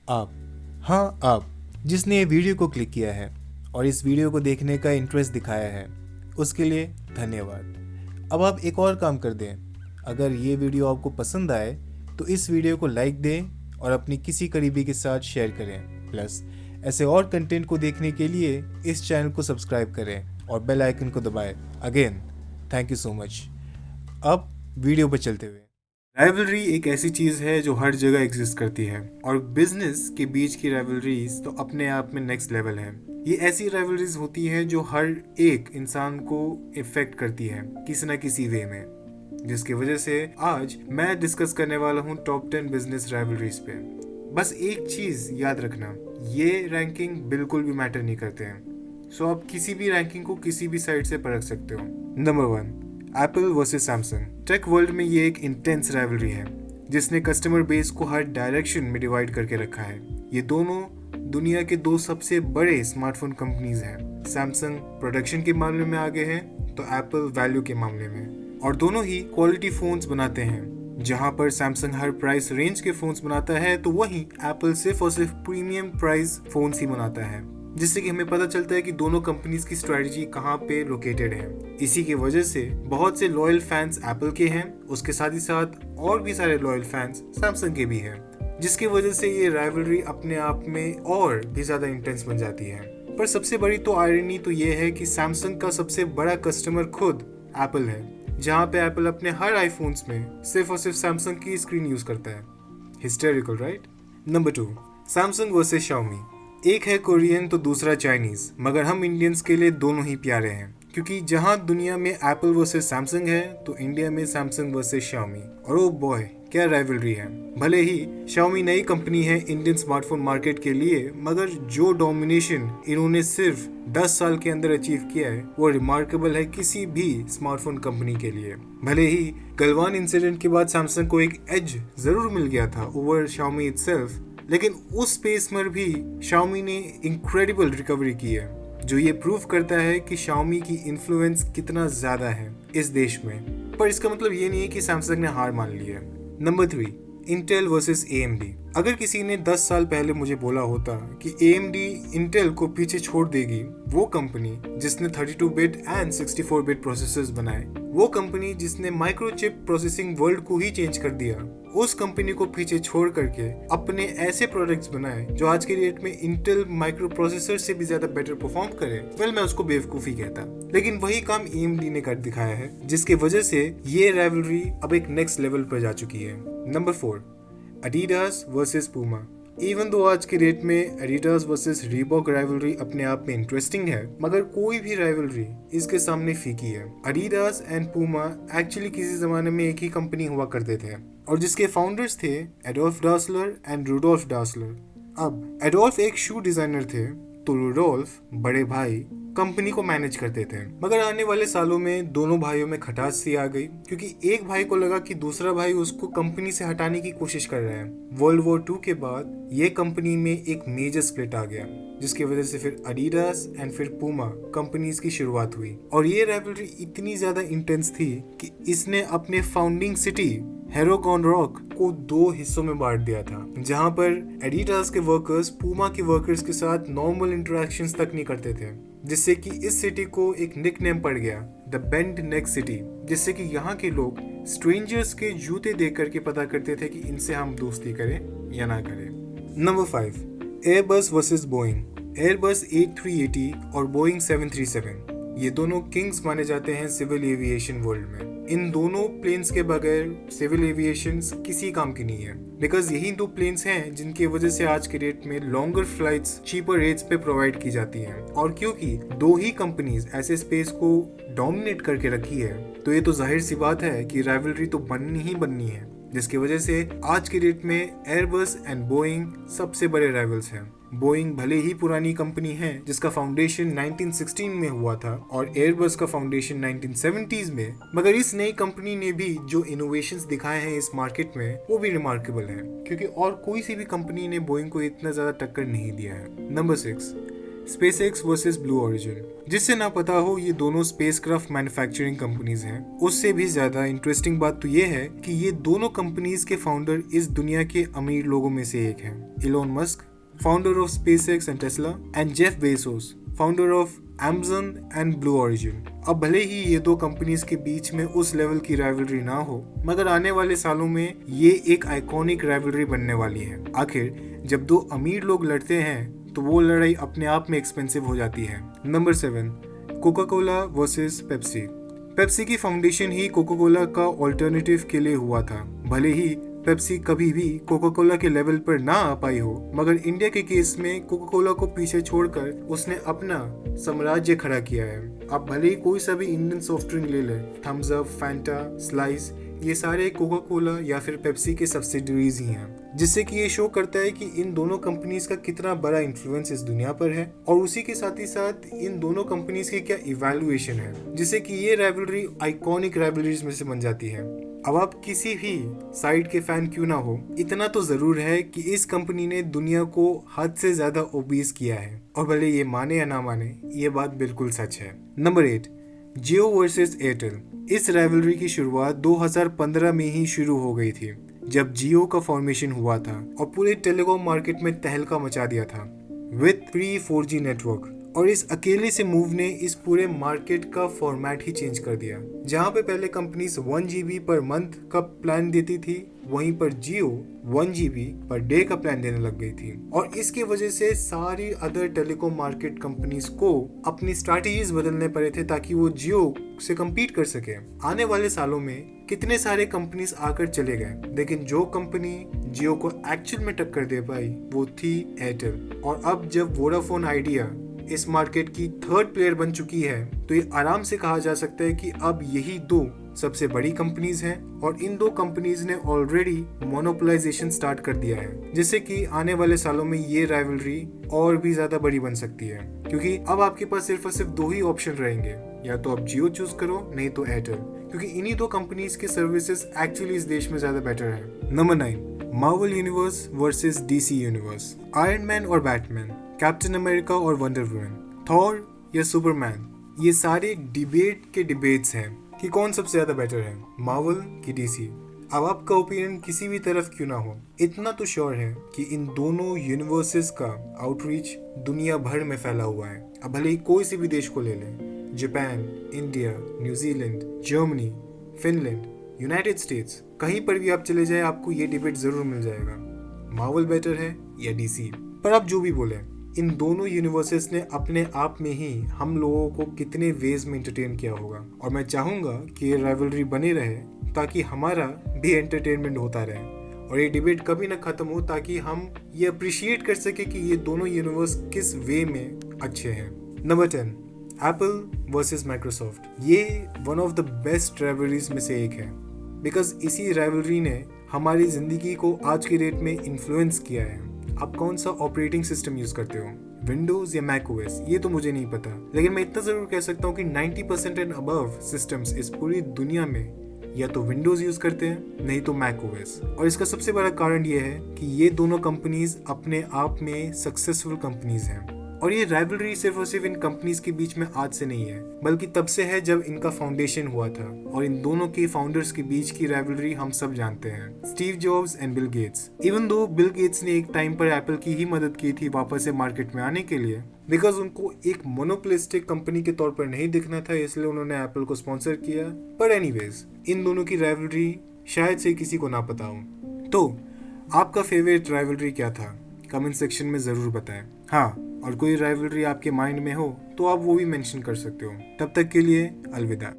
आप, हाँ आप, जिसने ये वीडियो को क्लिक किया है और इस वीडियो को देखने का इंटरेस्ट दिखाया है, उसके लिए धन्यवाद। अब आप एक और काम कर दें, अगर ये वीडियो आपको पसंद आए तो इस वीडियो को लाइक दें और अपनी किसी करीबी के साथ शेयर करें। प्लस ऐसे और कंटेंट को देखने के लिए इस चैनल को सब्सक्राइब करें और बेल आइकन को दबाएं। Again thank you so much. अब वीडियो पर चलते हुए, राइवलरी एक ऐसी चीज़ है जो हर जगह एग्जिस्ट करती है और बिजनेस के बीच की राइवलरीज तो अपने आप में नेक्स्ट लेवल है। ये ऐसी राइवलरीज होती है जो हर एक इंसान को इफेक्ट करती है किसी न किसी वे में, जिसकी वजह से आज मैं डिस्कस करने वाला हूँ टॉप 10 बिजनेस राइवलरीज पे। बस एक चीज़ याद रखना, ये रैंकिंग बिल्कुल भी मैटर नहीं करते हैं। सो आप किसी भी रैंकिंग को किसी भी साइड से परख सकते हो। Number 1, Apple versus Samsung. Tech world में ये एक इंटेंस राइवलरी है जिसने कस्टमर बेस को हर डायरेक्शन में डिवाइड करके रखा है। ये दोनों दुनिया के दो सबसे बड़े स्मार्टफोन कंपनीज हैं। सैमसंग प्रोडक्शन के मामले में आगे है तो एप्पल वैल्यू के मामले में, और दोनों ही क्वालिटी फोन्स बनाते हैं। जहां पर सैमसंग हर प्राइस रेंज के फोन्स बनाता है तो वहीं एप्पल सिर्फ और सिर्फ प्रीमियम प्राइस फोन्स ही बनाता है, जिससे कि हमें पता चलता है कि दोनों कंपनीज की स्ट्रेटजी कहाँ पे लोकेटेड है। इसी की वजह से बहुत से लॉयल फैंस एप्पल के हैं, उसके साथ ही साथ और भी सारे लॉयल फैंस सैमसंग के भी हैं, जिसकी वजह से ये राइवलरी अपने आप में और भी ज्यादा इंटेंस बन जाती है। पर सबसे बड़ी तो आयरनी तो ये है कि सैमसंग का सबसे बड़ा कस्टमर खुद एप्पल है, जहाँ पे एप्पल अपने हर आईफोन्स में सिर्फ और सिर्फ सैमसंग की स्क्रीन यूज करता है। Hysterical, right? Number 2, Samsung versus Xiaomi. एक है कोरियन तो दूसरा चाइनीज, मगर हम इंडियंस के लिए दोनों ही प्यारे हैं, क्योंकि जहां दुनिया में एप्पल वर्सेस सैमसंग है तो इंडिया में सैमसंग वर्सेस शाओमी। और ओ बॉय, क्या राइवलरी है। भले ही शाओमी नई कंपनी है इंडियन स्मार्टफोन मार्केट के लिए, मगर जो डोमिनेशन इन्होंने सिर्फ 10 साल के अंदर अचीव किया है वो रिमार्केबल है किसी भी स्मार्टफोन कंपनी के लिए। भले ही गलवान इंसिडेंट के बाद सैमसंग को एक एज जरूर मिल गया था ओवर शाओमी इटसेल्फ, लेकिन उस स्पेस में भी शाओमी ने इनक्रेडिबल रिकवरी की है, जो ये प्रूव करता है कि शाओमी की इन्फ्लुएंस कितना ज्यादा है इस देश में। पर इसका मतलब ये नहीं है कि सैमसंग ने हार मान ली है। Number 3, Intel versus AMD. अगर किसी ने 10 साल पहले मुझे बोला होता कि एएमडी इंटेल को पीछे छोड़ देगी, वो कंपनी जिसने 32 बिट एंड 64 बिट प्रोसेसर्स बनाए, वो कंपनी जिसने माइक्रोचिप प्रोसेसिंग वर्ल्ड को ही चेंज कर दिया, उस कंपनी को पीछे छोड़ करके अपने ऐसे प्रोडक्ट्स बनाए जो आज के डेट में इंटेल माइक्रो प्रोसेसर से भी ज्यादा बेटर परफॉर्म करे, वेल मैं उसको बेवकूफी कहता। लेकिन वही काम एएमडी ने कर दिखाया है, जिसके वजह से ये राइवलरी अब एक नेक्स्ट लेवल पर जा चुकी है। Number 4, Adidas versus Puma. Even though आज के डेट में एडिडास वर्सेस रीबॉक राइवलरी अपने आप में इंटरेस्टिंग है, मगर कोई भी राइवलरी इसके सामने फीकी है। एडिडास एंड पूमा एक्चुअली किसी जमाने में एक ही कंपनी हुआ करते थे, और जिसके फाउंडर्स थे एडोल्फ डासलर एंड रुडोल्फ डासलर। अब एडोल्फ एक शू डिजाइनर थे तो रुडोल्फ बड़े भाई कंपनी को मैनेज करते थे। मगर आने वाले सालों में दोनों भाइयों में खटास सी आ गई, क्योंकि एक भाई को लगा कि दूसरा भाई उसको कंपनी से हटाने की कोशिश कर रहा है। वर्ल्ड वॉर 2 के बाद ये कंपनी में एक मेजर स्प्लिट आ गया, जिसकी वजह से फिर एडिडास एंड फिर पूमा कंपनीज की शुरुआत हुई। और ये राइवलरी इतनी ज्यादा इंटेंस थी कि इसने अपने फाउंडिंग सिटी हेरोकॉन रॉक को 2 हिस्सों में बांट दिया था, जहां पर एडिडास के वर्कर्स पूमा के वर्कर्स के साथ नॉर्मल इंटरेक्शंस तक नहीं करते थे, जिससे कि इस सिटी को एक निकनेम पड़ गया, द बेंड नेक सिटी, जिससे कि यहाँ के लोग स्ट्रेंजर्स के जूते देख करके पता करते थे कि इनसे हम दोस्ती करें या ना करें। Number 5, Airbus versus Boeing. Airbus A380 और बोइंग 737, ये दोनों किंग्स माने जाते हैं सिविल एविएशन वर्ल्ड में। इन दोनों प्लेन्स के बगैर सिविल एविएशन किसी काम की नहीं है, बिकॉज यही 2 प्लेन्स हैं जिनकी वजह से आज के डेट में लॉन्गर फ्लाइट्स चीपर रेट्स पे प्रोवाइड की जाती हैं। और क्योंकि 2 ही कंपनीज ऐसे स्पेस को डोमिनेट करके रखी है, तो ये तो जाहिर सी बात है कि राइवलरी तो बननी ही बननी है, जिसकी वजह से आज के डेट में एयरबस एंड बोइंग सबसे बड़े राइवल्स हैं। बोइंग भले ही पुरानी कंपनी है जिसका फाउंडेशन 1916 में हुआ था और एयरबस का फाउंडेशन 1970s में, मगर इस नई कंपनी ने भी जो इनोवेशंस दिखाए हैं इस मार्केट में वो भी रिमार्केबल है, क्योंकि और कोई सी भी कंपनी ने बोइंग को इतना ज्यादा टक्कर नहीं दिया है। Number 6, SpaceX versus blue origin. जिससे ना पता हो ये दोनों स्पेसक्राफ्ट मैन्युफैक्चरिंग कंपनीज हैं, उससे भी ज्यादा इंटरेस्टिंग बात तो ये है कि ये दोनों कंपनीज के फाउंडर इस दुनिया के अमीर लोगों में से एक हैं। Elon Musk, founder of SpaceX and Tesla, and Jeff Bezos, founder of Amazon and blue origin. अब भले ही ये दो कंपनीज के बीच में उस लेवल की राइवलरी ना हो, मगर आने वाले सालों में ये एक आइकॉनिक राइवलरी बनने वाली है। आखिर जब दो अमीर लोग लड़ते हैं तो वो लड़ाई अपने आप में एक्सपेंसिव हो जाती है। Number 7, Coca Cola versus Pepsi. Pepsi की फाउंडेशन ही कोका कोला का ऑल्टरनेटिव के लिए हुआ था। भले ही पेप्सी कभी भी कोका कोला के लेवल पर ना आ पाई हो, मगर इंडिया के केस में कोका कोला को पीछे छोड़कर उसने अपना साम्राज्य खड़ा किया है। आप भले ही कोई सा भी इंडियन सॉफ्ट ड्रिंक ले ले, थम्स अप, फैंटा, स्लाइस, ये सारे कोका कोला या फिर पेप्सी के सब्सिडरीज ही हैं, जिससे कि ये शो करता है कि इन दोनों कंपनीज का कितना बड़ा इन्फ्लुएंस इस दुनिया पर है, और उसी के साथ ही साथ इन दोनों कंपनीज की क्या इवैल्यूएशन है, जिससे कि ये राइवलरी आइकॉनिक राइवलरीज में से बन जाती है। अब आप किसी भी साइड के फैन क्यों ना हो, इतना तो जरूर है कि इस कंपनी ने दुनिया को हद से ज्यादा ओबीस किया है, और भले ये माने या ना माने, ये बात बिल्कुल सच है। नंबर 8, जियो वर्सेस एयरटेल। इस राइवलरी की शुरुआत 2015 में ही शुरू हो गई थी, जब जियो का फॉर्मेशन हुआ था और पूरे टेलीकॉम मार्केट में तहलका मचा दिया था विथ प्री 4G नेटवर्क। और इस अकेले से मूव ने इस पूरे मार्केट का फॉर्मेट ही चेंज कर दिया। जहां पे पहले कंपनीज 1 GB पर मंथ का प्लान देती थी, वहीं पर जियो 1 GB पर डे का प्लान देने लग गई थी, और इसके वजह से सारी अदर टेलीकॉम मार्केट कंपनीज को अपनी स्ट्रैटेजीज बदलने पड़े थे ताकि वो जियो से कम्पीट कर सके। आने वाले सालों में कितने सारे कंपनीज आकर चले गए, लेकिन जो कंपनी जियो को एक्चुअल में टक्कर दे पाई वो थी एयरटेल। और अब जब वोडाफोन आइडिया इस मार्केट की थर्ड प्लेयर बन चुकी है, तो ये आराम से कहा जा सकता है कि अब यही दो सबसे बड़ी कंपनीज हैं, और इन दो कंपनीज ने ऑलरेडी मोनोपोलाइजेशन स्टार्ट कर दिया है, जिससे कि आने वाले सालों में ये राइवलरी और भी ज्यादा बड़ी बन सकती है। क्योंकि अब आपके पास सिर्फ और सिर्फ दो ही ऑप्शन रहेंगे, या तो आप जियो चूज करो, नहीं तो एयरटेल, क्योंकि इन्हीं दो कंपनीज के सर्विसेज एक्चुअली इस देश में ज्यादा बेटर है। Number 9, Marvel universe versus DC universe. Iron man और बैटमैन, कैप्टन अमेरिका और वंडर वुमन, थॉर या सुपरमैन, ये सारे डिबेट के डिबेट्स हैं कि कौन सबसे ज्यादा बेटर है, मार्वल की डीसी। अब आपका ओपिनियन किसी भी तरफ क्यों ना हो, इतना तो श्योर है कि इन दोनों यूनिवर्सेस का आउटरीच दुनिया भर में फैला हुआ है। अब भले ही कोई सी भी देश को ले लें, Japan, India, New Zealand, Germany, Finland, United states, कहीं पर भी आप चले जाए आपको ये डिबेट जरूर मिल जाएगा, मार्वल बेटर है या डीसी। पर आप जो भी बोले, इन दोनों यूनिवर्सेस ने अपने आप में ही हम लोगों को कितने वेज में एंटरटेन किया होगा, और मैं चाहूंगा कि ये राइवलरी बनी रहे ताकि हमारा भी एंटरटेनमेंट होता रहे, और ये डिबेट कभी ना खत्म हो, ताकि हम ये अप्रिशिएट कर सके कि ये दोनों यूनिवर्स किस वे में अच्छे हैं। Number 10, Apple versus Microsoft. ये one of the best rivalries में से एक है, बिकॉज इसी राइवलरी ने हमारी जिंदगी को आज की डेट में इन्फ्लुएंस किया है। आप कौन सा ऑपरेटिंग सिस्टम यूज करते हो, विंडोज या मैक ओएस, ये तो मुझे नहीं पता, लेकिन मैं इतना जरूर कह सकता हूँ कि 90% एंड अबव सिस्टम्स इस पूरी दुनिया में या तो विंडोज यूज करते हैं, नहीं तो मैक ओएस। और इसका सबसे बड़ा कारण ये है कि ये दोनों कंपनीज अपने आप में सक्सेसफुल कंपनीज हैं, और ये राइवलरी सिर्फ और सिर्फ इन कंपनीज के बीच में आज से नहीं है, बल्कि तब से है जब इनका फाउंडेशन हुआ था। और इन दोनों के फाउंडर्स के बीच की राइवलरी हम सब जानते हैं, Steve jobs and Bill Gates. Even though Bill Gates ने एक टाइम पर एप्पल की ही मदद की थी वापस से मार्केट में आने के लिए, बिकॉज उनको एक मोनोपोलिस्टिक कंपनी के तौर पर नहीं दिखना था, इसलिए उन्होंने एप्पल को स्पॉन्सर किया। पर एनीवेज, इन दोनों की राइवलरी शायद से किसी को ना पता हो। तो आपका फेवरेट राइवलरी क्या था, कमेंट सेक्शन में जरूर बताएं। हाँ, और कोई राइवलरी आपके माइंड में हो तो आप वो भी मेंशन कर सकते हो। तब तक के लिए अलविदा।